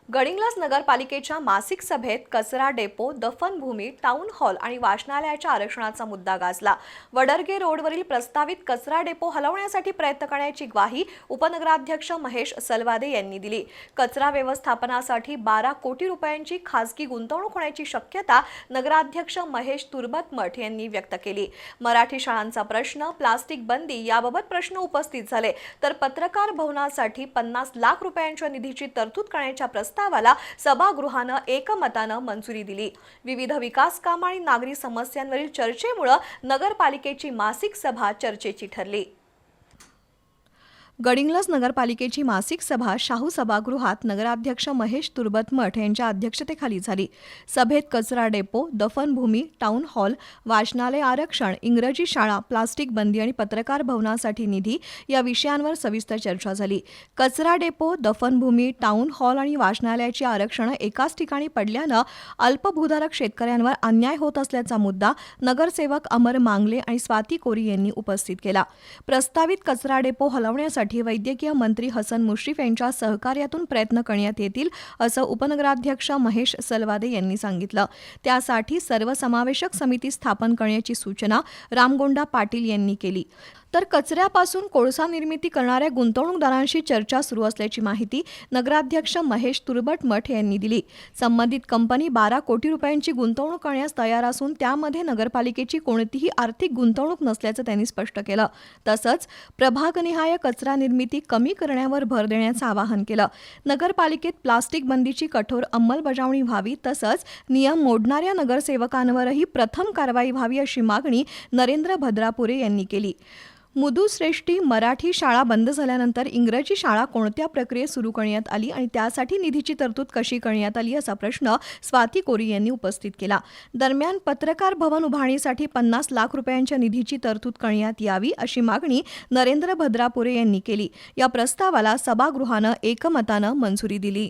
गडिंग्लज नगरपालिकेच्या मासिक सभेत कचरा डेपो, दफनभूमी, टाउन हॉल आणि वाचनालयाच्या आरक्षणाचा मुद्दा गाजला। वडरगे रोडवरील प्रस्तावित कचरा डेपो हलवण्यासाठी प्रयत्न करण्याची ग्वाही उपनगराध्यक्ष महेश सलवादे यांनी दिली। कचरा व्यवस्थापनासाठी 12 कोटी रुपयांची खासगी गुंतवणूक होण्याची शक्यता नगराध्यक्ष महेश तुर्बतमठ यांनी व्यक्त केली। मराठी शाळांचा प्रश्न, प्लास्टिक बंदी याबाबत प्रश्न उपस्थित झाले, तर पत्रकार भवनासाठी 50 लाख रुपयांच्या निधीची तरतूद करण्याच्या प्रस्तावाला सभागृहानं एकमतानं मंजुरी दिली। विविध विकास कामं आणि नागरी समस्यांवरील चर्चेमुळे नगरपालिकेची मासिक सभा चर्चेची ठरली। गडिंग्लज नगरपालिकेची मासिक सभा शाहू सभागृहात नगराध्यक्ष महेश तुर्बतमठ यांच्या अध्यक्षतेखाली झाली। सभेत कचरा डेपो, दफनभूमी, टाउन हॉल, वाचनालय आरक्षण, इंग्रजी शाळा, प्लास्टिक बंदी आणि पत्रकार भवनासाठी निधी या विषयांवर सविस्तर चर्चा झाली। कचरा डेपो, दफनभूमी, टाउन हॉल आणि वाचनालयाची आरक्षणं एकाच ठिकाणी पडल्यानं अल्पभूधारक शेतकऱ्यांवर अन्याय होत असल्याचा मुद्दा नगरसेवक अमर मांगले आणि स्वाती कोरी यांनी उपस्थित केला। प्रस्तावित कचरा डेपो हलवण्यासाठी वैद्यकीय मंत्री हसन मुश्रीफ यांच्या सहकार्यातून प्रयत्न करण्यात येतील असं उपनगराध्यक्ष महेश सलवादे यांनी सांगितलं। त्यासाठी सर्वसमावेशक समिती स्थापन करण्याची सूचना रामगोंडा पाटील यांनी केली। तर कचऱ्यापासून कोळसा निर्मिती करणाऱ्या गुंतवणूकदारांशी चर्चा सुरू असल्याची माहिती नगराध्यक्ष महेश तुर्बतमठ यांनी दिली। संबंधित कंपनी 12 कोटी रुपयांची गुंतवणूक करण्यास तयार असून त्यामध्ये नगरपालिकेची कोणतीही आर्थिक गुंतवणूक नसल्याचं त्यांनी स्पष्ट केलं। तसंच प्रभागनिहाय कचरा निर्मिती कमी करण्यावर भर देण्याचं आवाहन केलं। नगरपालिकेत प्लास्टिक बंदीची कठोर अंमलबजावणी व्हावी, तसंच नियम मोडणाऱ्या नगरसेवकांवरही प्रथम कारवाई व्हावी अशी मागणी नरेंद्र भद्रापुरे यांनी केली। मुदुश्रेष्ठी मराठी शाळा बंद झाल्यानंतर इंग्रजी शाळा कोणत्या प्रक्रियेत सुरू करण्यात आली आणि त्यासाठी निधीची तरतूद कशी करण्यात आली असा प्रश्न स्वाती कोरी यांनी उपस्थित केला। दरम्यान पत्रकार भवन उभारणीसाठी 50 लाख रुपयांच्या निधीची तरतूद करण्यात यावी अशी मागणी नरेंद्र भद्रापुरे यांनी केली। या प्रस्तावाला सभागृहानं एकमतानं मंजुरी दिली।